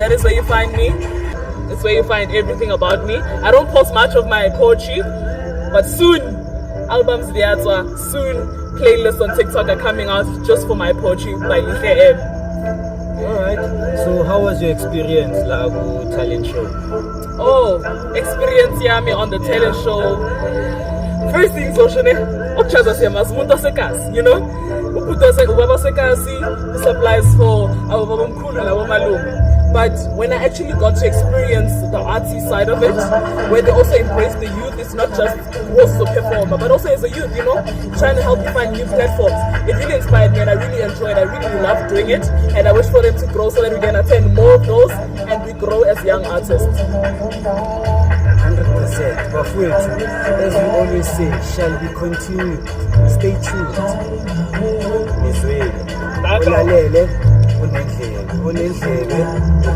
That is where you find me. It's where you find everything about me. I don't post much of my poetry, but soon, albums Viatwa, soon playlists on TikTok are coming out just for my poetry by Lihle M. Alright. So how was your experience, Lagu talent show? Oh, experience yami on the talent show. First thing, you know, supplies for our but when I actually got to experience the artsy side of it, where they also embrace the youth, it's not just also performer, but also as a youth, you know, trying to help you find new platforms. It really inspired me and I really enjoyed it. I really love doing it, and I wish for them to grow so that we can attend more of those and we grow as young artists. 100%. Bafowethu, as we always say, shall be continued. Stay tuned. Nizwele. Ulalele, unendlebe.